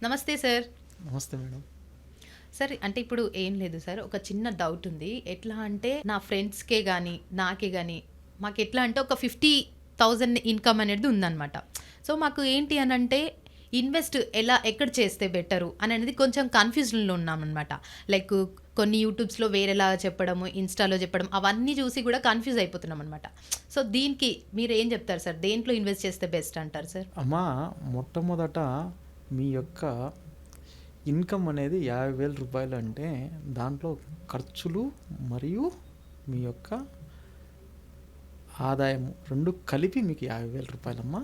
నమస్తే సార్. నమస్తే madam. Sir అంటే ఇప్పుడు ఏం లేదు సార్. ఒక చిన్న డౌట్ ఉంది. ఎట్లా అంటే నా ఫ్రెండ్స్‌కే గాని, నాకే గాని మాకెట్లా అంటే ఒక 50,000 ఇన్‌కమ్ అనేది ఉందన్నమాట. సో, మాకు ఏంటి అనంటే ఎక్కడ చేస్తే బెటరు అనేది కొంచెం కన్‌ఫ్యూజన్‌లో ఉన్నామన్నమాట. లైక్ కొన్ని యూట్యూబ్స్‌లో వేరేలాగా చెప్పడము, ఇన్‌స్టాలో చెప్పడం అవన్నీ చూసి కూడా కన్‌ఫ్యూజ్ అయిపోతున్నామన్నమాట. సో, దీనికి మీరేం చెప్తారు సార్? దేంట్లో ఇన్వెస్ట్ చేస్తే బెస్ట్ అంటారు సార్? అమ్మా, మొట్టమొదట మీ యొక్క ఇన్కమ్ అనేది 50,000 రూపాయలు అంటే దాంట్లో ఖర్చులు మరియు మీ యొక్క ఆదాయము రెండు కలిపి మీకు 50,000 రూపాయలమ్మా.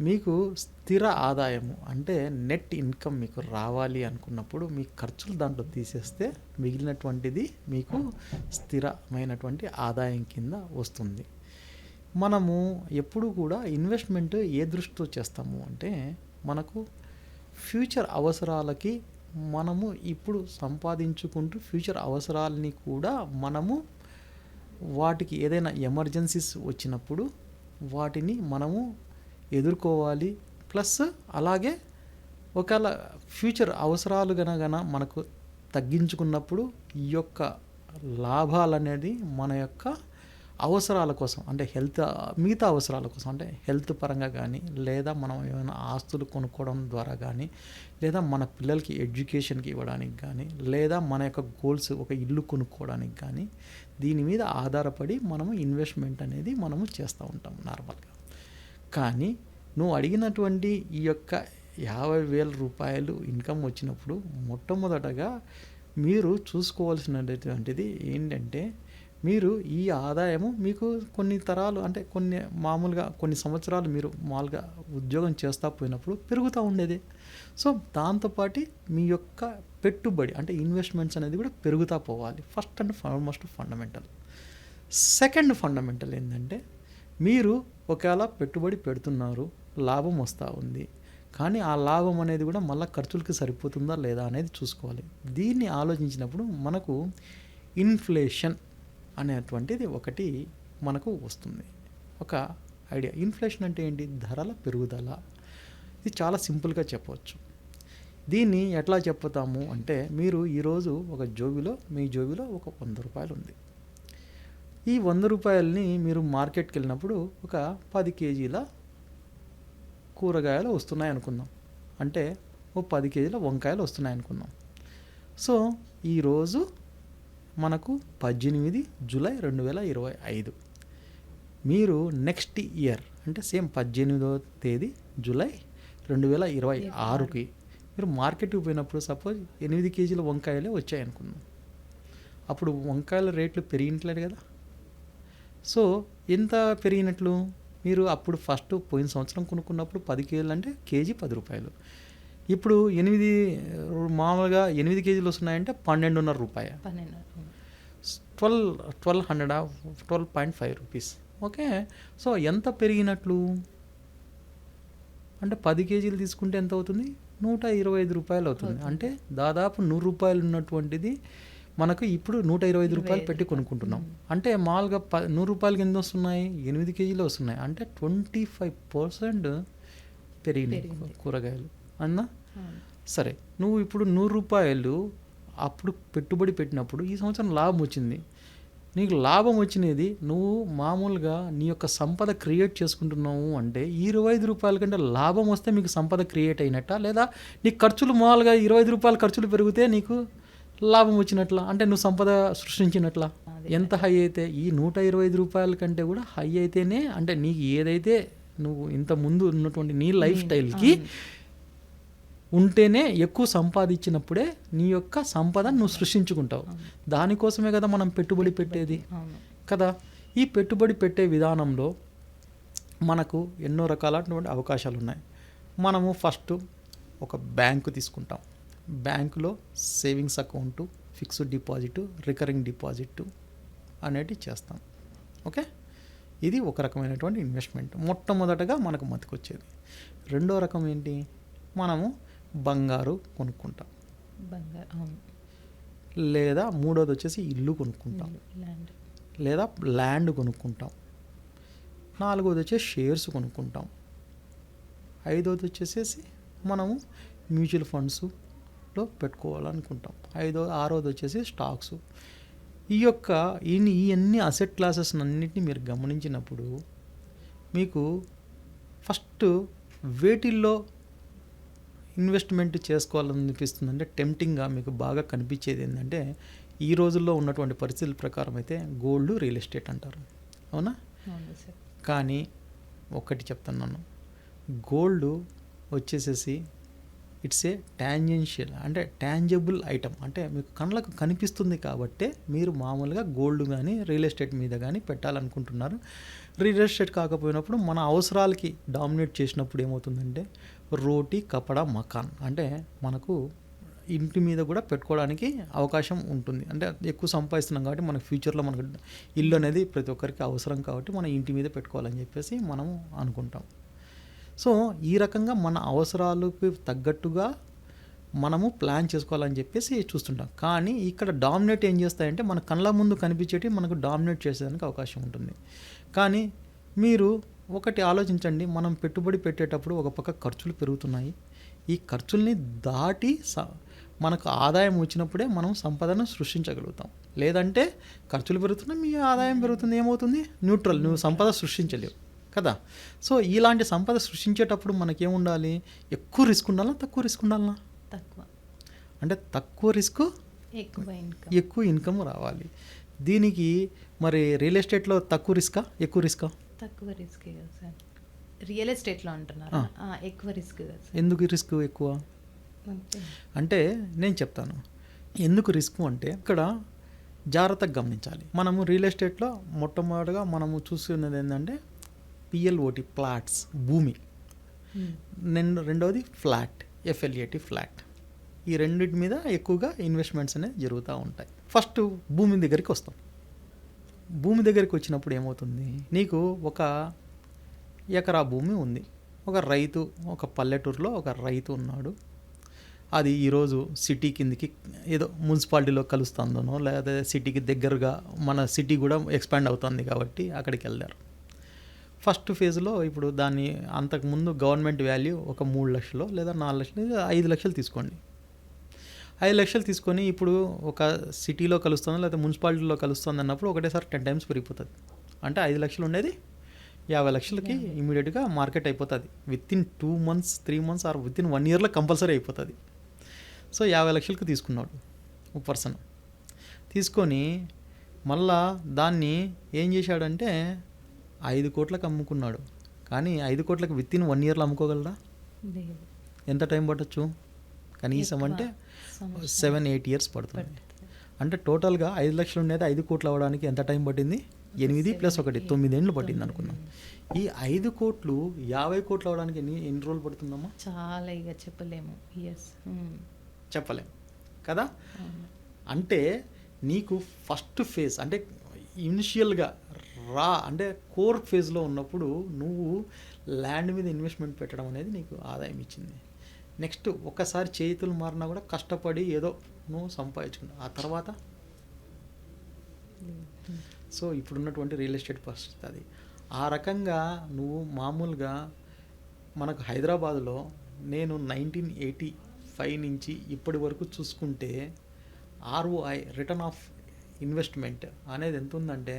మీకు స్థిర ఆదాయము అంటే నెట్ ఇన్కమ్ మీకు రావాలి అనుకున్నప్పుడు మీ ఖర్చులు దాంట్లో తీసేస్తే మిగిలినటువంటిది మీకు స్థిరమైనటువంటి ఆదాయం కింద వస్తుంది. మనము ఎప్పుడు కూడా ఇన్వెస్ట్మెంట్ ఏ దృష్టితో చేస్తాము అంటే మనకు ఫ్యూచర్ అవసరాలకి మనము ఇప్పుడు సంపాదించుకుంటూ ఫ్యూచర్ అవసరాలని కూడా మనము వాటికి ఏదైనా ఎమర్జెన్సీస్ వచ్చినప్పుడు వాటిని మనము ఎదుర్కోవాలి. ప్లస్ అలాగే ఒకవేళ ఫ్యూచర్ అవసరాలు గనగన మనకు తగ్గించుకున్నప్పుడు ఈ యొక్క లాభాలనేది మన యొక్క అవసరాల కోసం అంటే మిగతా అవసరాల కోసం అంటే హెల్త్ పరంగా కానీ, లేదా మనం ఏమైనా ఆస్తులు కొనుక్కోవడం ద్వారా కానీ, లేదా మన పిల్లలకి ఎడ్యుకేషన్కి ఇవ్వడానికి కానీ, లేదా మన యొక్క గోల్స్ ఒక ఇల్లు కొనుక్కోవడానికి కానీ దీని మీద ఆధారపడి మనము ఇన్వెస్ట్మెంట్ అనేది మనము చేస్తూ ఉంటాం నార్మల్గా. కానీ నువ్వు అడిగినటువంటి ఈ యొక్క 50,000 రూపాయలు ఇన్కమ్ వచ్చినప్పుడు మొట్టమొదటగా మీరు చూసుకోవాల్సినటువంటిది ఏంటంటే మీరు ఈ ఆదాయము మీకు కొన్ని తరాలు అంటే కొన్ని సంవత్సరాలు మీరు మామూలుగా ఉద్యోగం చేస్తూ పోయినప్పుడు పెరుగుతూ ఉండేది. సో దాంతోపాటు మీ యొక్క పెట్టుబడి అంటే ఇన్వెస్ట్మెంట్స్ అనేది కూడా పెరుగుతూ పోవాలి. First and foremost fundamental. Second fundamental ఏంటంటే మీరు ఒకవేళ పెట్టుబడి పెడుతున్నారు, లాభం వస్తూ ఉంది, కానీ ఆ లాభం అనేది కూడా మళ్ళీ ఖర్చులకి సరిపోతుందా లేదా అనేది చూసుకోవాలి. దీన్ని ఆలోచించినప్పుడు మనకు ఇన్ఫ్లేషన్ అనేటువంటిది ఒకటి మనకు వస్తుంది. ఒక ఐడియా. ఇన్ఫ్లేషన్ అంటే ఏంటి? ధరల పెరుగుదల. ఇది చాలా సింపుల్గా చెప్పవచ్చు. దీన్ని ఎట్లా చెప్పుతాము అంటే మీరు ఈరోజు మీ జోబిలో ఒక 100 రూపాయలు ఉంది. ఈ 100 రూపాయలని మీరు మార్కెట్కి వెళ్ళినప్పుడు ఒక 10 కేజీల కూరగాయలు వస్తున్నాయి అనుకుందాం. అంటే ఓ 10 కేజీల వంకాయలు వస్తున్నాయి అనుకుందాం. సో ఈరోజు మనకు 18 జూలై 2025. మీరు నెక్స్ట్ ఇయర్ అంటే సేమ్ 18వ తేదీ జూలై 2026కి మీరు మార్కెట్కి పోయినప్పుడు సపోజ్ 8 కేజీల వంకాయలే వచ్చాయి అనుకుందాం. అప్పుడు వంకాయల రేట్లు పెరిగినట్లేదు కదా. సో ఎంత పెరిగినట్లు? మీరు అప్పుడు ఫస్ట్ పోయిన సంవత్సరం కొనుక్కున్నప్పుడు 10 కేజీలు అంటే కేజీ 10 రూపాయలు. ఇప్పుడు మామూలుగా 8 కేజీలు వస్తున్నాయంటే 12.5 రూపాయ. 12.5 రూపీస్. ఓకే. సో ఎంత పెరిగినట్లు అంటే 10 కేజీలు తీసుకుంటే ఎంత అవుతుంది? 125 రూపాయలు అవుతుంది. అంటే దాదాపు 100 రూపాయలు ఉన్నటువంటిది మనకు ఇప్పుడు 125 రూపాయలు పెట్టి కొనుక్కుంటున్నాం. అంటే మామూలుగా 100 రూపాయలకి ఎన్ని వస్తున్నాయి? 8 కేజీలు వస్తున్నాయి. అంటే 25% పెరిగినాయి కూరగాయలు అన్నా. సరే, నువ్వు ఇప్పుడు 100 రూపాయలు అప్పుడు పెట్టుబడి పెట్టినప్పుడు ఈ సంవత్సరం లాభం వచ్చింది. నీకు లాభం వచ్చినది నువ్వు మామూలుగా నీ యొక్క సంపద క్రియేట్ చేసుకుంటున్నావు అంటే 25 రూపాయల కంటే లాభం వస్తే మీకు సంపద క్రియేట్ అయినట్ట, లేదా నీ ఖర్చులు మామూలుగా 25 రూపాయల ఖర్చులు పెరిగితే నీకు లాభం వచ్చినట్లా, అంటే నువ్వు సంపద సృష్టించినట్లా. ఎంత హై అయితే ఈ 125 రూపాయల కంటే కూడా హై అయితేనే అంటే నీకు ఏదైతే నువ్వు ఇంత ముందు ఉన్నటువంటి నీ లైఫ్ స్టైల్కి ఉంటేనే ఎక్కువ సంపాదించినప్పుడే నీ యొక్క సంపద నువ్వు సృష్టించుకుంటావు. దానికోసమే కదా మనం పెట్టుబడి పెట్టేది కదా. ఈ పెట్టుబడి పెట్టే విధానంలో మనకు ఎన్నో రకాలైనటువంటి అవకాశాలు ఉన్నాయి. మనము ఫస్ట్ ఒక బ్యాంకు తీసుకుంటాం. బ్యాంకులో savings account, fixed deposit, recurring deposit అనేటివి చేస్తాం. ఓకే. ఇది ఒక రకమైనటువంటి ఇన్వెస్ట్మెంట్. మొట్టమొదటగా మనకు మతికొచ్చేది. రెండో రకం ఏంటి? మనము బంగారు కొనుక్కుంటాం, లేదా మూడోది వచ్చేసి ఇల్లు కొనుక్కుంటాం, లేదా ల్యాండ్ కొనుక్కుంటాం. నాలుగోది వచ్చేసి షేర్స్ కొనుక్కుంటాం. ఐదోది వచ్చేసేసి మనము మ్యూచువల్ ఫండ్స్లో పెట్టుకోవాలనుకుంటాం. ఆరోది వచ్చేసి స్టాక్స్. ఈ అన్ని అసెట్ క్లాసెస్ అన్నింటినీ మీరు గమనించినప్పుడు మీకు ఫస్ట్ వేటిల్లో ఇన్వెస్ట్మెంట్ చేసుకోవాలనిపిస్తుంది అంటే టెంప్టింగ్గా మీకు బాగా కనిపించేది ఏంటంటే ఈ రోజుల్లో ఉన్నటువంటి పరిస్థితుల ప్రకారం అయితే గోల్డ్, రియల్ ఎస్టేట్ అంటారు, అవునా? కానీ ఒకటి చెప్తున్నాను, గోల్డ్ వచ్చేసేసి ఇట్స్ ఏ టాంజెన్షియల్ అంటే టాంజబుల్ ఐటమ్, అంటే మీకు కళ్ళకు కనిపిస్తుంది కాబట్టే మీరు మామూలుగా గోల్డ్ కానీ రియల్ ఎస్టేట్ మీద కానీ పెట్టాలనుకుంటున్నారు. రియల్ ఎస్టేట్ కాకపోయినప్పుడు మన అవసరాలకి డామినేట్ చేసినప్పుడు ఏమవుతుందంటే రోటీ, కపడా, మకాన్ అంటే మనకు ఇంటి మీద కూడా పెట్టుకోవడానికి అవకాశం ఉంటుంది. అంటే ఎక్కువ సంపాదిస్తున్నాం కాబట్టి మనకు ఫ్యూచర్లో మనకు ఇల్లు అనేది ప్రతి ఒక్కరికి అవసరం కాబట్టి మనం ఇంటి మీద పెట్టుకోవాలని చెప్పేసి మనము అనుకుంటాం. సో ఈ రకంగా మన అవసరాలకు తగ్గట్టుగా మనము ప్లాన్ చేసుకోవాలని చెప్పేసి చూస్తుంటాం. కానీ ఇక్కడ డామినేట్ ఏం చేస్తాయంటే మన కళ్ళ ముందు కనిపించేటి మనకు డామినేట్ చేసేదానికి అవకాశం ఉంటుంది. కానీ మీరు ఒకటి ఆలోచించండి, మనం పెట్టుబడి పెట్టేటప్పుడు ఒక పక్క ఖర్చులు పెరుగుతున్నాయి. ఈ ఖర్చుల్ని దాటి మనకు ఆదాయం వచ్చినప్పుడే మనం సంపదను సృష్టించగలుగుతాం. లేదంటే ఖర్చులు పెరుగుతున్నాయి, మీ ఆదాయం పెరుగుతుంది, ఏమవుతుంది? న్యూట్రల్, నువ్వు సంపద సృష్టించలేవు కదా. సో ఇలాంటి సంపద సృష్టించేటప్పుడు మనకేముండాలి? ఎక్కువ రిస్క్ ఉండాలా, తక్కువ రిస్క్ ఉండాలా? తక్కువ. అంటే తక్కువ రిస్క్, ఎక్కువ ఇన్కమ్ రావాలి. దీనికి మరి రియల్ ఎస్టేట్లో తక్కువ రిస్కా, ఎక్కువ రిస్కా? తక్కువ రిస్క్ కదా సార్. రియల్ ఎస్టేట్లో అంటున్నారు ఎక్కువ రిస్క్ కదా సార్. ఎందుకు రిస్క్ ఎక్కువ అంటే నేను చెప్తాను. ఎందుకు రిస్క్ అంటే ఇక్కడ జాగ్రత్తగా గమనించాలి. మనము రియల్ ఎస్టేట్లో మొట్టమొదటిగా మనము చూసుకున్నది ఏంటంటే పిఎల్ఓటి, ఫ్లాట్స్, భూమి. రెండవది ఫ్లాట్, ఎఫ్ఎల్ఏటి, ఫ్లాట్. ఈ రెండింటి మీద ఎక్కువగా ఇన్వెస్ట్మెంట్స్ అనేది జరుగుతూ ఉంటాయి. ఫస్ట్ భూమి దగ్గరికి వస్తాం. భూమి దగ్గరికి వచ్చినప్పుడు ఏమవుతుంది, నీకు ఒక ఎకరా భూమి ఉంది. ఒక రైతు, ఒక పల్లెటూరులో ఒక రైతు ఉన్నాడు. అది ఈరోజు సిటీ కిందికి ఏదో మున్సిపాలిటీలో కలుస్తుందనో లేదా సిటీకి దగ్గరగా మన సిటీ కూడా ఎక్స్పాండ్ అవుతుంది కాబట్టి అక్కడికి వెళ్ళారు. ఫస్ట్ ఫేజ్లో ఇప్పుడు దాన్ని అంతకుముందు గవర్నమెంట్ వాల్యూ ఒక 3 లక్షలు లేదా 4 లక్షలు లేదా 5 లక్షలు తీసుకోండి. 5 లక్షలు తీసుకొని ఇప్పుడు ఒక సిటీలో కలుస్తుంది లేదా మున్సిపాలిటీలో కలుస్తుంది అన్నప్పుడు ఒకటేసారి 10 టైమ్స్ పెరిగిపోతుంది. అంటే 5 లక్షలు ఉండేది 50 లక్షలకి ఇమీడియట్గా మార్కెట్ అయిపోతుంది. Within 2 months 3 months or within 1 yearలో కంపల్సరీ అయిపోతుంది. సో 50 లక్షలకు తీసుకున్నాడు ఒక పర్సన్. తీసుకొని మళ్ళా దాన్ని ఏం చేశాడంటే 5 కోట్లకు అమ్ముకున్నాడు. కానీ 5 కోట్లకు వితిన్ 1 yearలో అమ్ముకోగలరా? ఎంత టైం పట్టచ్చు? కనీసం అంటే 7-8 years పడుతుంది. అంటే టోటల్గా 5 లక్షలు ఉండేది 5 కోట్లు అవ్వడానికి ఎంత టైం పట్టింది? 8 + 1 9 ఏళ్ళు పట్టింది అనుకున్నాం. ఈ 5 కోట్లు 50 కోట్లు అవ్వడానికి ఎన్ని రోజులు పడుతుందమ్మా? చాలా, ఇక చెప్పలేము. చెప్పలేము కదా. అంటే నీకు ఫస్ట్ ఫేజ్ అంటే ఇనిషియల్గా అంటే కోర్ ఫేజ్లో ఉన్నప్పుడు నువ్వు ల్యాండ్ మీద ఇన్వెస్ట్మెంట్ పెట్టడం అనేది నీకు ఆదాయం ఇచ్చింది. నెక్స్ట్ ఒక్కసారి చేతులు మారినా కూడా కష్టపడి ఏదో నువ్వు సంపాదించుకున్నావు. ఆ తర్వాత సో ఇప్పుడున్నటువంటి రియల్ ఎస్టేట్ పరిస్థితి అది. ఆ రకంగా నువ్వు మామూలుగా మనకు హైదరాబాద్లో నేను 1985 నుంచి ఇప్పటి వరకు చూసుకుంటే ROI, రిటర్న్ ఆఫ్ ఇన్వెస్ట్మెంట్ అనేది ఎంత ఉందంటే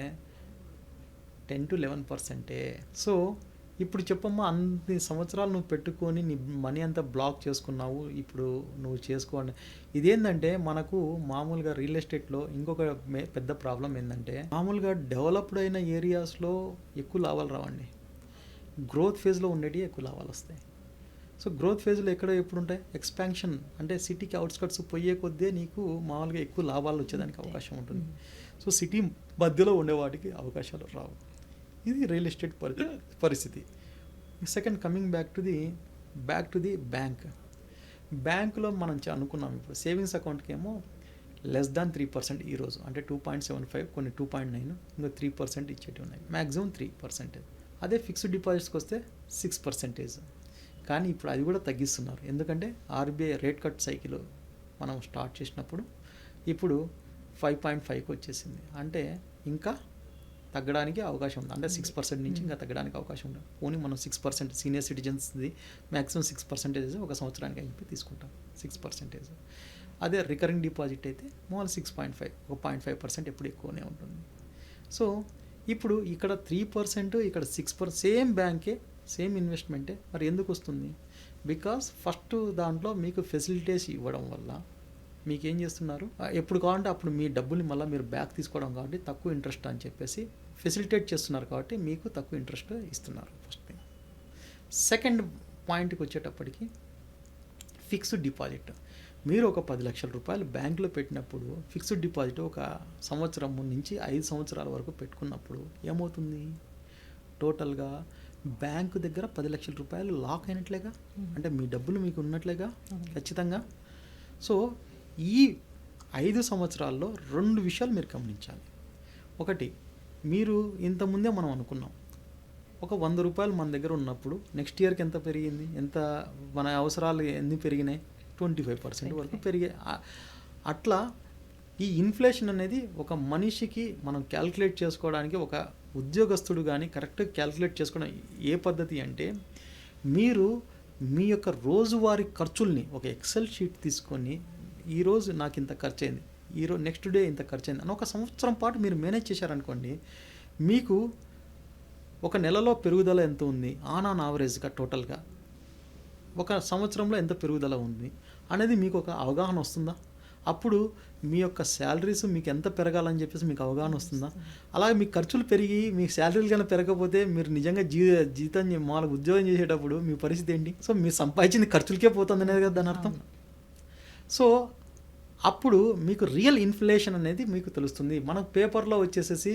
10 to 11%. సో ఇప్పుడు చెప్పమ్మా, అన్ని సంవత్సరాలు నువ్వు పెట్టుకొని నీ మనీ అంతా బ్లాక్ చేసుకున్నావు, ఇప్పుడు నువ్వు చేసుకోండి. ఇదేంటంటే మనకు మామూలుగా రియల్ ఎస్టేట్లో ఇంకొక పెద్ద ప్రాబ్లం ఏంటంటే మామూలుగా డెవలప్డ్ అయిన ఏరియాస్లో ఎక్కువ లాభాలు రావండి. గ్రోత్ ఫేజ్లో ఉండేవి ఎక్కువ లాభాలు వస్తాయి. సో గ్రోత్ ఫేజ్లో ఎప్పుడు ఉంటాయి? ఎక్స్పాన్షన్ అంటే సిటీకి అవుట్స్కట్స్ పోయే కొద్దే నీకు మామూలుగా ఎక్కువ లాభాలు వచ్చేదానికి అవకాశం ఉంటుంది. సో సిటీ మధ్యలో ఉండే వాటికి అవకాశాలు రావు. ఇది రియల్ ఎస్టేట్ పరిస్థితి. Second, coming back to the బ్యాంకులో మనం అనుకున్నాం. ఇప్పుడు సేవింగ్స్ అకౌంట్కి ఏమో <3% ఈరోజు, అంటే 2.75, కొన్ని 2.9, ఇంకా 3% ఇచ్చేటివి ఉన్నాయి. మ్యాక్సిమం 3%. అదే ఫిక్స్డ్ డిపాజిట్స్కి వస్తే 6%. కానీ ఇప్పుడు అది కూడా తగ్గిస్తున్నారు. ఎందుకంటే RBI రేట్ కట్ సైకిల్ మనం స్టార్ట్ చేసినప్పుడు ఇప్పుడు 5.5కి వచ్చేసింది. అంటే ఇంకా తగ్గడానికి అవకాశం ఉంది. అంటే 6% నుంచి ఇంకా తగ్గడానికి అవకాశం ఉంది. ఓన్లీ మనం 6% సీనియర్ సిటిజన్స్ది మ్యాక్సిమం 6% ఒక సంవత్సరానికి అని చెప్పి తీసుకుంటాం 6%. అదే రికరింగ్ డిపాజిట్ అయితే మామూలు 6.5, ఒక 0.5% ఎప్పుడు ఎక్కువనే ఉంటుంది. సో ఇప్పుడు ఇక్కడ 3%, ఇక్కడ 6%, సేమ్ బ్యాంకే, సేమ్ ఇన్వెస్ట్మెంటే, మరి ఎందుకు వస్తుంది? బికాస్ ఫస్ట్ దాంట్లో మీకు ఫెసిలిటీస్ ఇవ్వడం వల్ల మీకు ఏం చేస్తున్నారు, ఎప్పుడు కావాలంటే అప్పుడు మీ డబ్బుల్ని మళ్ళీ మీరు బ్యాక్ తీసుకోవడం కాబట్టి తక్కువ ఇంట్రెస్ట్ అని చెప్పేసి ఫెసిలిటేట్ చేస్తున్నారు కాబట్టి మీకు తక్కువ ఇంట్రెస్ట్ ఇస్తున్నారు. First thing. సెకండ్ పాయింట్కి వచ్చేటప్పటికి ఫిక్స్డ్ డిపాజిట్. మీరు ఒక 10 లక్షల రూపాయలు బ్యాంకులో పెట్టినప్పుడు ఫిక్స్డ్ డిపాజిట్ ఒక సంవత్సరం నుంచి 5 సంవత్సరాల వరకు పెట్టుకున్నప్పుడు ఏమవుతుంది, టోటల్గా బ్యాంకు దగ్గర 10 లక్షల రూపాయలు లాక్ అయినట్లేగా, అంటే మీ డబ్బులు మీకు ఉన్నట్లేగా ఖచ్చితంగా. సో ఈ 5 సంవత్సరాల్లో 2 విషయాలు మీరు గమనించాలి. ఒకటి, మీరు ఇంతకుముందే మనం అనుకున్నాం ఒక 100 రూపాయలు మన దగ్గర ఉన్నప్పుడు నెక్స్ట్ ఇయర్కి ఎంత పెరిగింది, ఎంత మన అవసరాలు ఎన్ని పెరిగినాయి, 25% వరకు పెరిగాయి. అట్లా ఈ ఇన్ఫ్లేషన్ అనేది ఒక మనిషికి మనం క్యాల్కులేట్ చేసుకోవడానికి, ఒక ఉద్యోగస్తుడు కానీ కరెక్ట్గా క్యాల్కులేట్ చేసుకోవడం ఏ పద్ధతి అంటే, మీరు మీ యొక్క రోజువారీ ఖర్చుల్ని ఒక ఎక్సెల్ షీట్ తీసుకొని ఈరోజు నాకు ఇంత ఖర్చు అయింది, ఈరోజు నెక్స్ట్ డే ఇంత ఖర్చు అయింది అని ఒక సంవత్సరం పాటు మీరు మేనేజ్ చేశారనుకోండి, మీకు ఒక నెలలో పెరుగుదల ఎంత ఉంది ఆన్ యావరేజ్గా టోటల్గా ఒక సంవత్సరంలో ఎంత పెరుగుదల ఉంది అనేది మీకు ఒక అవగాహన వస్తుందా? అప్పుడు మీ యొక్క శాలరీస్ మీకు ఎంత పెరగాలని చెప్పేసి మీకు అవగాహన వస్తుందా? అలాగే మీ ఖర్చులు పెరిగి మీ శాలరీలు కన్నా పెరగకపోతే మీరు నిజంగా జీతం మామూలుగా ఉద్యోగం చేసేటప్పుడు మీ పరిస్థితి ఏంటి? సో మీరు సంపాదించింది ఖర్చులకే పోతుంది అనేది కదా దాని అర్థం. సో అప్పుడు మీకు రియల్ ఇన్ఫ్లేషన్ అనేది మీకు తెలుస్తుంది. మనకు పేపర్లో వచ్చేసేసి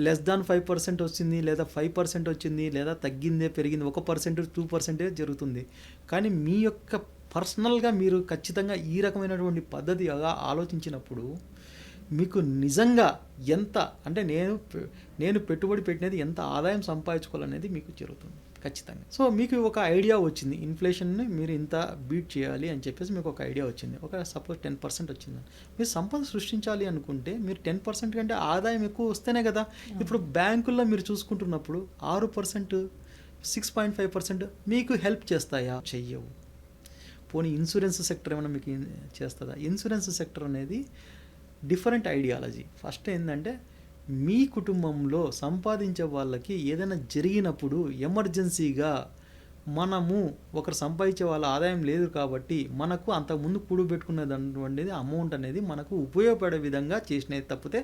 <5% వచ్చింది, లేదా 5% వచ్చింది, లేదా తగ్గిందే పెరిగింది 1%, 2% జరుగుతుంది. కానీ మీ యొక్క పర్సనల్గా మీరు ఖచ్చితంగా ఈ రకమైనటువంటి పద్ధతి ఆలోచించినప్పుడు మీకు నిజంగా ఎంత అంటే నేను పెట్టుబడి పెట్టినది ఎంత ఆదాయం సంపాదించుకోవాలనేది మీకు జరుగుతుంది ఖచ్చితంగా. సో మీకు ఒక ఐడియా వచ్చింది, ఇన్ఫ్లేషన్ని మీరు ఇంత బీట్ చేయాలి అని చెప్పేసి మీకు ఒక ఐడియా వచ్చింది. ఒక సపోజ్ 10% వచ్చింది. మీరు సంపద సృష్టించాలి అనుకుంటే మీరు 10% కంటే ఆదాయం ఎక్కువ వస్తేనే కదా. ఇప్పుడు బ్యాంకుల్లో మీరు చూసుకుంటున్నప్పుడు 6%, 6.5% మీకు హెల్ప్ చేస్తాయా? చెయ్యవు. పోనీ ఇన్సూరెన్స్ సెక్టర్ ఏమైనా మీకు చేస్తుందా? ఇన్సూరెన్స్ సెక్టర్ అనేది డిఫరెంట్ ఐడియాలజీ. ఫస్ట్ ఏంటంటే, మీ కుటుంబంలో సంపాదించే వాళ్ళకి ఏదైనా జరిగినప్పుడు ఎమర్జెన్సీగా మనము ఒకరు సంపాదించే వాళ్ళ ఆదాయం లేదు కాబట్టి మనకు అంతకుముందు కూడబెట్టుకునేటటువంటిది అమౌంట్ అనేది మనకు ఉపయోగపడే విధంగా చేసినది తప్పితే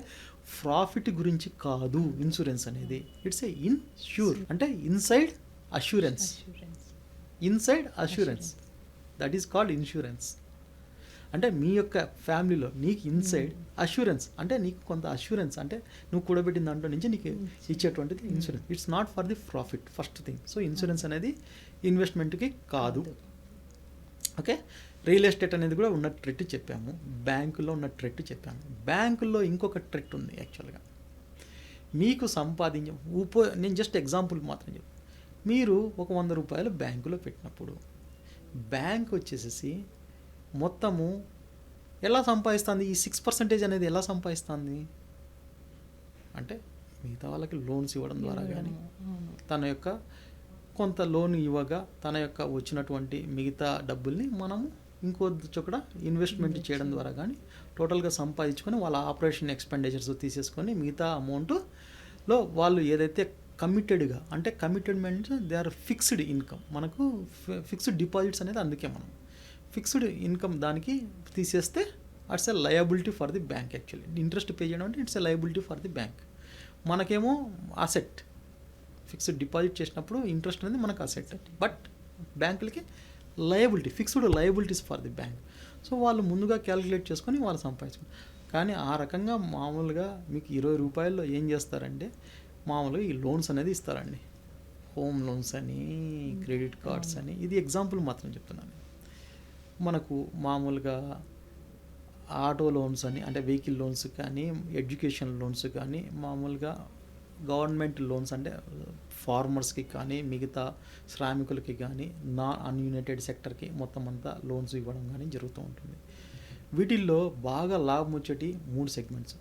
ప్రాఫిట్ గురించి కాదు. ఇన్సూరెన్స్ అనేది ఇట్స్ ఏ ఇన్ష్యూర్ అంటే inside assurance, inside assurance, that is called insurance. అంటే మీ యొక్క ఫ్యామిలీలో నీకు ఇన్సైడ్ అష్యూరెన్స్ అంటే నీకు కొంత అష్యూరెన్స్ అంటే నువ్వు కూడబెట్టిన దాంట్లో నుంచి నీకు ఇచ్చేటువంటిది insurance. It's not for the profit first thing. So insurance అనేది ఇన్వెస్ట్మెంట్కి కాదు. ఓకే, రియల్ ఎస్టేట్ అనేది కూడా ఉన్న ట్రెట్ చెప్పాము, బ్యాంకుల్లో ఉన్న ట్రెట్ చెప్పాము. బ్యాంకుల్లో ఇంకొక ట్రెట్ ఉంది యాక్చువల్గా. మీకు నేను జస్ట్ ఎగ్జాంపుల్ మాత్రం చెప్పు. మీరు ఒక 100 రూపాయలు బ్యాంకులో పెట్టినప్పుడు బ్యాంక్ వచ్చేసేసి మొత్తము ఎలా సంపాదిస్తుంది? ఈ 6% అనేది ఎలా సంపాదిస్తుంది అంటే మిగతా వాళ్ళకి లోన్స్ ఇవ్వడం ద్వారా కానీ, తన యొక్క కొంత లోన్ ఇవ్వగా తన యొక్క వచ్చినటువంటి మిగతా డబ్బుల్ని మనము ఇంకో చోట ఇన్వెస్ట్మెంట్ చేయడం ద్వారా కానీ టోటల్గా సంపాదించుకొని వాళ్ళ ఆపరేషన్ ఎక్స్పెండిచర్స్ తీసేసుకొని మిగతా అమౌంట్లో వాళ్ళు ఏదైతే కమిటెడ్గా అంటే commitment they are fixed income. మనకు ఫిక్స్డ్ డిపాజిట్స్ అనేది అందుకే మనం ఫిక్స్డ్ ఇన్కమ్ దానికి తీసేస్తే it's a liability for the bank. Actually interest pay చేయడం అంటే it's a liability for the bank. మనకేమో అసెట్. ఫిక్స్డ్ డిపాజిట్ చేసినప్పుడు ఇంట్రెస్ట్ అనేది మనకు అసెట్, బట్ బ్యాంకులకి liability, fixed liabilities for the bank. So వాళ్ళు ముందుగా క్యాలిక్యులేట్ చేసుకొని వాళ్ళు సంపాదించుకుంటారు. కానీ ఆ రకంగా మామూలుగా మీకు 20 రూపాయల్లో ఏం చేస్తారంటే మామూలుగా ఈ లోన్స్ అనేది ఇస్తారండి. హోమ్ లోన్స్ అని, క్రెడిట్ కార్డ్స్ అని. ఇది ఎగ్జాంపుల్ మాత్రం చెప్తున్నాను. మనకు మామూలుగా ఆటో లోన్స్ అని అంటే వెహికల్ లోన్స్ కానీ, ఎడ్యుకేషన్ లోన్స్ కానీ, మామూలుగా గవర్నమెంట్ లోన్స్ అంటే ఫార్మర్స్కి కానీ మిగతా శ్రామికులకి కానీ అన్యూనైటెడ్ సెక్టర్కి మొత్తం అంతా లోన్స్ ఇవ్వడం కానీ జరుగుతూ ఉంటుంది. వీటిల్లో బాగా లాభం వచ్చేటి 3 సెగ్మెంట్స్.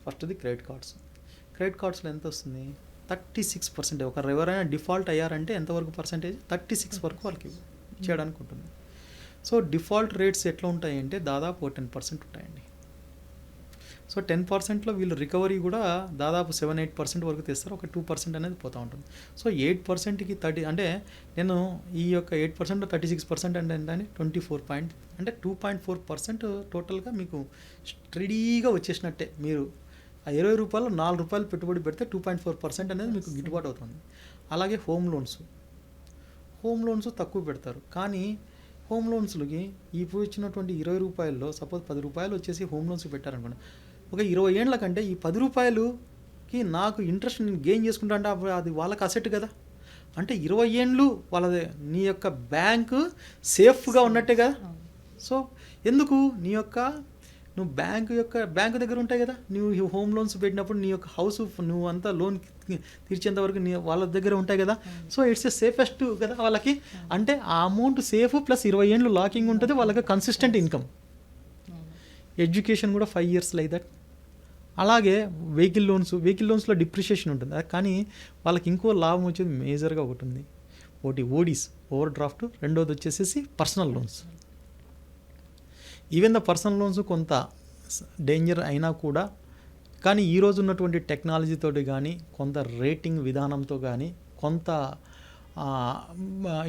ఫస్ట్ది క్రెడిట్ కార్డ్స్. క్రెడిట్ కార్డ్స్లో ఎంత వస్తుంది? 36%. ఎవరైనా డిఫాల్ట్ అయ్యారంటే ఎంతవరకు పర్సెంటేజ్? 36 వరకు వాళ్ళకి ఇచ్చేయడానికి ఉంటుంది. సో డిఫాల్ట్ రేట్స్ ఎట్లా ఉంటాయంటే దాదాపు 10% ఉంటాయండి. సో 10%లో వీళ్ళు రికవరీ కూడా దాదాపు 7-8% వరకు తెస్తారు. ఒక 2% అనేది పోతూ ఉంటుంది. సో 8%కి 30 అంటే నేను ఈ యొక్క 8%లో 36% అంటే ఏంటంటే 24 పాయింట్ అంటే 2.4% టోటల్గా మీకు స్టడీగా వచ్చేసినట్టే. మీరు ఆ రూ. 20 ₹4 పెట్టుబడి పెడితే 2.4% అనేది మీకు గిట్టుబాటు అవుతుంది. అలాగే హోమ్ లోన్స్ తక్కువ పెడతారు. కానీ హోమ్ లోన్స్లకి ఇప్పుడు ఇచ్చినటువంటి రూ. 20లో సపోజ్ ₹10 వచ్చేసి హోమ్ లోన్స్ పెట్టారనుకోండి, ఒక 20 ఏండ్ల కంటే ఈ ₹10కి నాకు ఇంట్రెస్ట్ నేను గెయిన్ చేసుకుంటా అంటే అది వాళ్ళకి అసెట్ కదా. అంటే 20 ఏండ్లు వాళ్ళది నీ యొక్క బ్యాంకు సేఫ్గా ఉన్నట్టే కదా. సో ఎందుకు నువ్వు బ్యాంకు దగ్గర ఉంటాయి కదా, నువ్వు హోమ్ లోన్స్ పెట్టినప్పుడు నీ యొక్క హౌస్ నువ్వు అంతా లోన్ తీర్చేంత వరకు వాళ్ళ దగ్గర ఉంటాయి కదా. సో ఇట్స్ ఏ సేఫెస్ట్ కదా వాళ్ళకి. అంటే ఆ అమౌంట్ సేఫ్ ప్లస్ 20 ఏండ్లు లాకింగ్ ఉంటుంది, వాళ్ళకి కన్సిస్టెంట్ ఇన్కమ్. ఎడ్యుకేషన్ కూడా 5 years లైక్ దట్. అలాగే వెహికల్ లోన్స్లో డిప్రిషియేషన్ ఉంటుంది, కానీ వాళ్ళకి ఇంకో లాభం వచ్చేది మేజర్గా ఒకటి ఉంది. ఒకటి ఓడీస్, ఓవర్ డ్రాఫ్ట్. రెండోది వచ్చేసి personal loans. Even the personal loans కొంత డేంజర్ అయినా కూడా, కానీ ఈరోజు ఉన్నటువంటి టెక్నాలజీతోటి కానీ, కొంత రేటింగ్ విధానంతో కానీ, కొంత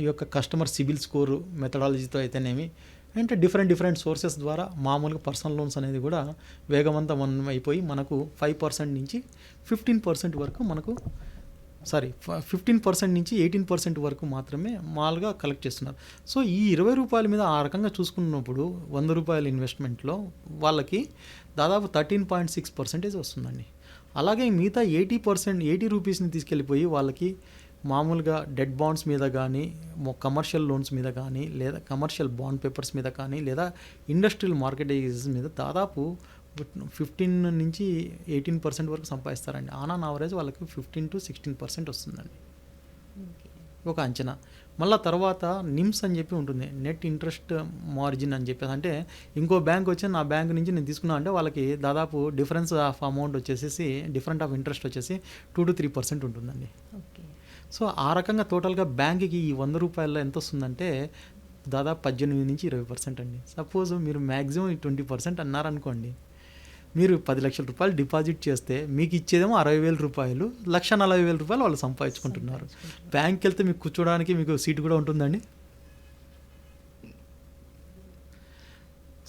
ఈ యొక్క కస్టమర్ సిబిల్ స్కోరు మెథడాలజీతో అయితేనేమి, అంటే డిఫరెంట్ సోర్సెస్ ద్వారా మామూలుగా పర్సనల్ లోన్స్ అనేది కూడా వేగవంతం అయిపోయి మనకు 5% నుంచి 15% వరకు 15% నుంచి 18% వరకు మాత్రమే మాల్గా కలెక్ట్ చేస్తున్నారు. సో ఈ రూ. 20 మీద ఆ రకంగా చూసుకున్నప్పుడు ₹100 ఇన్వెస్ట్మెంట్లో వాళ్ళకి దాదాపు 13.6% వస్తుందండి. అలాగే మిగతా 80 రూపీస్ని తీసుకెళ్ళిపోయి వాళ్ళకి మామూలుగా డెట్ బాండ్స్ మీద కానీ, కమర్షియల్ లోన్స్ మీద కానీ, లేదా కమర్షియల్ బాండ్ పేపర్స్ మీద కానీ, లేదా ఇండస్ట్రియల్ మార్కెటేజెస్ మీద దాదాపు 15 నుంచి 18% వరకు సంపాదిస్తారండి. ఆన్ యావరేజ్ వాళ్ళకి 15 to 16% వస్తుందండి ఒక అంచనా. మళ్ళీ తర్వాత నిమ్స్ అని చెప్పి ఉంటుంది, నెట్ ఇంట్రెస్ట్ మార్జిన్ అని చెప్పేసి. అంటే ఇంకో బ్యాంక్ వచ్చి నా బ్యాంక్ నుంచి నేను తీసుకున్నా అంటే వాళ్ళకి దాదాపు డిఫరెన్స్ ఆఫ్ అమౌంట్ వచ్చేసి డిఫరెంట్ ఆఫ్ ఇంట్రెస్ట్ వచ్చేసి 2 to 3% ఉంటుందండి. సో ఆ రకంగా టోటల్గా బ్యాంక్కి ఈ ₹100 ఎంత వస్తుందంటే దాదాపు 18 నుంచి 20% అండి. సపోజ్ మీరు మ్యాక్సిమం 20% అన్నారనుకోండి, మీరు 10 లక్షల రూపాయలు డిపాజిట్ చేస్తే మీకు ఇచ్చేదేమో ₹60,000, ₹140,000 వాళ్ళు సంపాదించుకుంటున్నారు. బ్యాంక్కి వెళ్తే మీకు కూర్చోడానికి మీకు సీట్ కూడా ఉంటుందండి.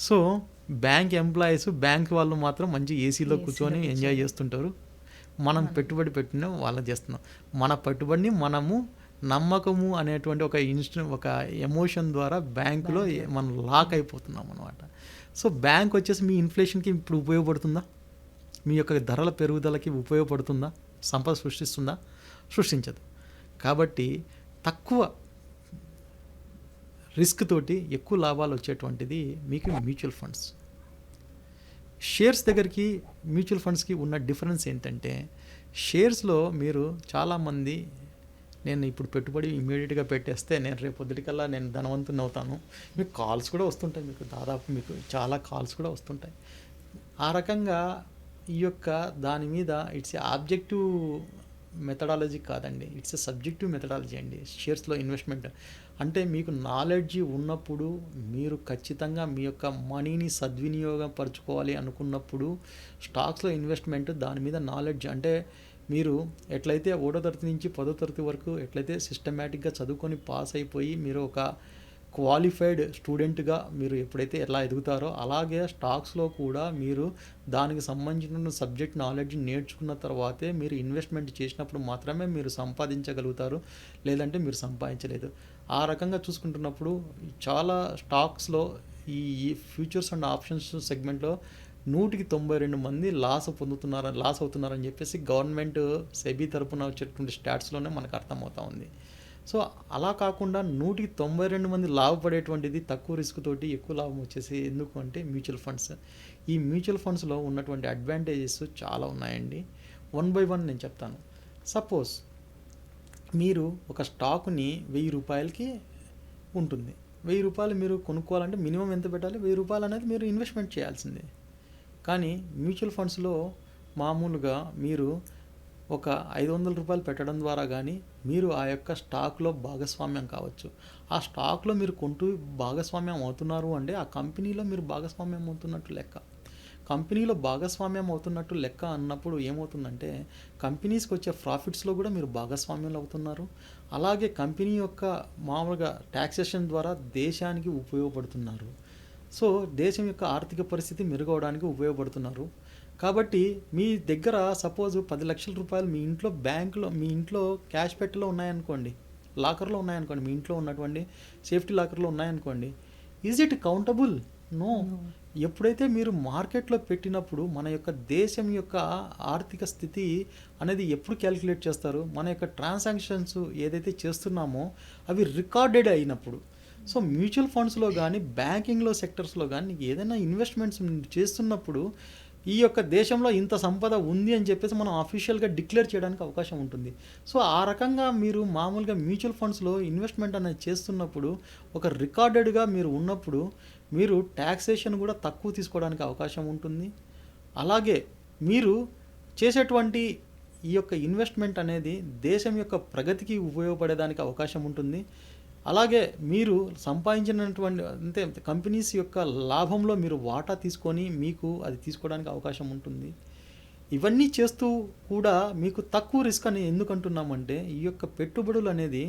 సో బ్యాంక్ ఎంప్లాయీస్, బ్యాంక్ వాళ్ళు మాత్రం మంచి ఏసీలో కూర్చొని ఎంజాయ్ చేస్తుంటారు. మనం పెట్టుబడి పెట్టిన వాళ్ళకి చేస్తున్నాం. మన పెట్టుబడిని మనము నమ్మకము అనేటువంటి ఒక ఎమోషన్ ద్వారా బ్యాంకులో మనం లాక్ అయిపోతున్నాం అన్నమాట. సో బ్యాంక్ వచ్చేసి మీ ఇన్ఫ్లేషన్కి ఇప్పుడు ఉపయోగపడుతుందా? మీ యొక్క ధరల పెరుగుదలకి ఉపయోగపడుతుందా? సంపద సృష్టిస్తుందా? సృష్టించదు. కాబట్టి తక్కువ రిస్క్ తోటి ఎక్కువ లాభాలు వచ్చేటువంటిది మీకు మ్యూచువల్ ఫండ్స్. షేర్స్ దగ్గరికి మ్యూచువల్ ఫండ్స్కి ఉన్న డిఫరెన్స్ ఏంటంటే, షేర్స్లో మీరు చాలామంది నేను ఇప్పుడు పెట్టుబడి ఇమీడియట్గా పెట్టేస్తే నేను రేపు పొద్దుటికల్లా నేను ధనవంతుని అవుతాను, మీకు కాల్స్ కూడా వస్తుంటాయి, మీకు చాలా కాల్స్ కూడా వస్తుంటాయి. ఆ రకంగా ఈ యొక్క దాని మీద ఇట్స్ ఆబ్జెక్టివ్ మెథడాలజీ కాదండి, ఇట్స్ సబ్జెక్టివ్ మెథడాలజీ అండి. షేర్స్లో ఇన్వెస్ట్మెంట్ అంటే మీకు నాలెడ్జ్ ఉన్నప్పుడు, మీరు ఖచ్చితంగా మీ యొక్క మనీని సద్వినియోగపరచుకోవాలి అనుకున్నప్పుడు స్టాక్స్లో ఇన్వెస్ట్మెంట్, దాని మీద నాలెడ్జ్ అంటే మీరు ఎట్లయితే 1వ తరగతి నుంచి 10వ తరగతి వరకు ఎట్లయితే సిస్టమేటిక్గా చదువుకొని పాస్ అయిపోయి మీరు ఒక క్వాలిఫైడ్ స్టూడెంట్గా మీరు ఎప్పుడైతే ఎలా ఎదుగుతారో, అలాగే స్టాక్స్లో కూడా మీరు దానికి సంబంధించిన సబ్జెక్ట్ నాలెడ్జ్ నేర్చుకున్న తర్వాతే మీరు ఇన్వెస్ట్మెంట్ చేసినప్పుడు మాత్రమే మీరు సంపాదించగలుగుతారు, లేదంటే మీరు సంపాదించలేదు. ఆ రకంగా చూసుకుంటున్నప్పుడు చాలా స్టాక్స్లో ఈ ఫ్యూచర్స్ అండ్ ఆప్షన్స్ సెగ్మెంట్లో 192 మంది లాస్ అవుతున్నారని చెప్పేసి గవర్నమెంట్ సెబీ తరపున వచ్చేటువంటి స్టాట్స్లోనే మనకు అర్థమవుతా ఉంది. సో అలా కాకుండా 192 మంది లాభపడేటువంటిది తక్కువ రిస్క్ తోటి ఎక్కువ లాభం వచ్చేసి ఎందుకు అంటే మ్యూచువల్ ఫండ్స్. ఈ మ్యూచువల్ ఫండ్స్లో ఉన్నటువంటి అడ్వాంటేజెస్ చాలా ఉన్నాయండి. 1 by 1 నేను చెప్తాను. సపోజ్ మీరు ఒక స్టాక్ని ₹1000కి ఉంటుంది. ₹1000 మీరు కొనుక్కోవాలంటే మినిమం ఎంత పెట్టాలి? ₹1000 అనేది మీరు ఇన్వెస్ట్మెంట్ చేయాల్సిందే. కానీ మ్యూచువల్ ఫండ్స్లో మామూలుగా మీరు ఒక 500 రూపాయలు పెట్టడం ద్వారా కానీ మీరు ఆ యొక్క స్టాక్లో భాగస్వామ్యం కావచ్చు. ఆ స్టాక్లో మీరు కొంటూ భాగస్వామ్యం అవుతున్నారు అంటే ఆ కంపెనీలో మీరు భాగస్వామ్యం అవుతున్నట్టు లెక్క. కంపెనీలో భాగస్వామ్యం అవుతున్నట్టు లెక్క అన్నప్పుడు ఏమవుతుందంటే కంపెనీస్కి వచ్చే ప్రాఫిట్స్లో కూడా మీరు భాగస్వామ్యం అవుతున్నారు. అలాగే కంపెనీ యొక్క మామూలుగా ట్యాక్సేషన్ ద్వారా దేశానికి ఉపయోగపడుతున్నారు. సో దేశం యొక్క ఆర్థిక పరిస్థితి మెరుగవడానికి ఉపయోగపడుతున్నారు. కాబట్టి మీ దగ్గర సపోజ్ 10 లక్షల రూపాయలు మీ ఇంట్లో బ్యాంకులో మీ ఇంట్లో క్యాష్ పెట్టెలో ఉన్నాయనుకోండి, లాకర్లో ఉన్నాయనుకోండి, మీ ఇంట్లో ఉన్నటువంటి సేఫ్టీ లాకర్లో ఉన్నాయనుకోండి, ఈజ్ ఇట్ కౌంటబుల్? నో. ఎప్పుడైతే మీరు మార్కెట్లో పెట్టినప్పుడు మన యొక్క దేశం యొక్క ఆర్థిక స్థితి అనేది ఎప్పుడు క్యాలిక్యులేట్ చేస్తారు? మన యొక్క ట్రాన్సాక్షన్స్ ఏదైతే చేస్తున్నామో అవి రికార్డెడ్ అయినప్పుడు. సో మ్యూచువల్ ఫండ్స్లో కానీ బ్యాంకింగ్లో సెక్టర్స్లో కానీ నీకు ఏదైనా ఇన్వెస్ట్మెంట్స్ చేస్తున్నప్పుడు ఈ యొక్క దేశంలో ఇంత సంపద ఉంది అని చెప్పేసి మనం అఫీషియల్గా డిక్లేర్ చేయడానికి అవకాశం ఉంటుంది. సో ఆ రకంగా మీరు మామూలుగా మ్యూచువల్ ఫండ్స్లో ఇన్వెస్ట్మెంట్ అనేది చేస్తున్నప్పుడు ఒక రికార్డెడ్గా మీరు ఉన్నప్పుడు మీరు ట్యాక్సేషన్ కూడా తక్కువ తీసుకోవడానికి అవకాశం ఉంటుంది. అలాగే మీరు చేసేటువంటి ఈ యొక్క ఇన్వెస్ట్మెంట్ అనేది దేశం యొక్క ప్రగతికి ఉపయోగపడేదానికి అవకాశం ఉంటుంది. అలాగే మీరు సంపాదించినటువంటి అంటే కంపెనీస్ యొక్క లాభంలో మీరు వాటా తీసుకొని మీకు అది తీసుకోవడానికి అవకాశం ఉంటుంది. ఇవన్నీ చేస్తూ కూడా మీకు తక్కువ రిస్క్ అని ఎందుకు అంటున్నామంటే ఈ యొక్క పెట్టుబడులు అనేది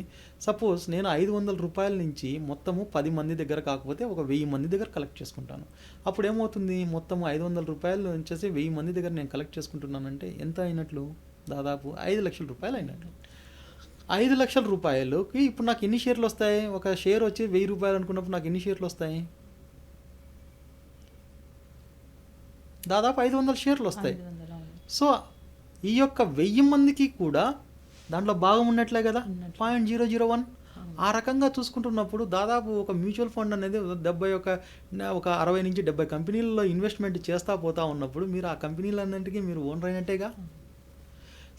సపోజ్ నేను 500 రూపాయల నుంచి మొత్తము 10 మంది దగ్గర కాకపోతే ఒక 1000 మంది దగ్గర కలెక్ట్ చేసుకుంటాను. అప్పుడు ఏమవుతుంది, మొత్తం 500 రూపాయలు వచ్చేసి 1000 మంది దగ్గర నేను కలెక్ట్ చేసుకుంటున్నానంటే ఎంత అయినట్లు? దాదాపు 5 లక్షల రూపాయలు అయినట్లు. 5 లక్షల రూపాయలకి ఇప్పుడు నాకు ఎన్ని షేర్లు వస్తాయి? ఒక షేర్ వచ్చి 1000 రూపాయలు అనుకున్నప్పుడు నాకు ఎన్ని షేర్లు వస్తాయి? దాదాపు 500 షేర్లు వస్తాయి. సో ఈ యొక్క 1000 మందికి కూడా దాంట్లో భాగం ఉన్నట్లే కదా, 0.001. ఆ రకంగా చూసుకుంటున్నప్పుడు దాదాపు ఒక మ్యూచువల్ ఫండ్ అనేది 60 నుంచి 70 కంపెనీలలో ఇన్వెస్ట్మెంట్ చేస్తూ పోతా ఉన్నప్పుడు మీరు ఆ కంపెనీలన్నింటికీ మీరు ఓనర్ అయినట్టేగా.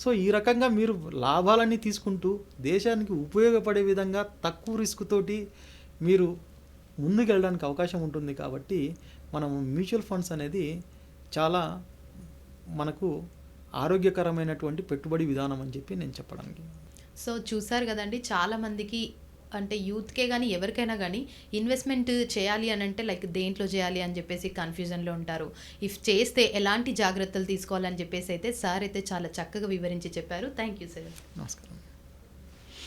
సో ఈ రకంగా మీరు లాభాలన్నీ తీసుకుంటూ దేశానికి ఉపయోగపడే విధంగా తక్కువ రిస్క్ తోటి మీరు ముందుకు వెళ్ళడానికి అవకాశం ఉంటుంది. కాబట్టి మనం మ్యూచువల్ ఫండ్స్ అనేది చాలా మనకు ఆరోగ్యకరమైనటువంటి పెట్టుబడి విధానం అని చెప్పి నేను చెప్పడానికి. సో చూసారు కదండి, చాలామందికి అంటే యూత్కే కానీ ఎవరికైనా కానీ ఇన్వెస్ట్మెంట్ చేయాలి అని అంటే లైక్ దేంట్లో చేయాలి అని చెప్పేసి కన్ఫ్యూజన్లో ఉంటారు. ఇఫ్ చేస్తే ఎలాంటి జాగ్రత్తలు తీసుకోవాలని చెప్పేసి అయితే సార్ అయితే చాలా చక్కగా వివరించి చెప్పారు. Thank you sir. నమస్కారం.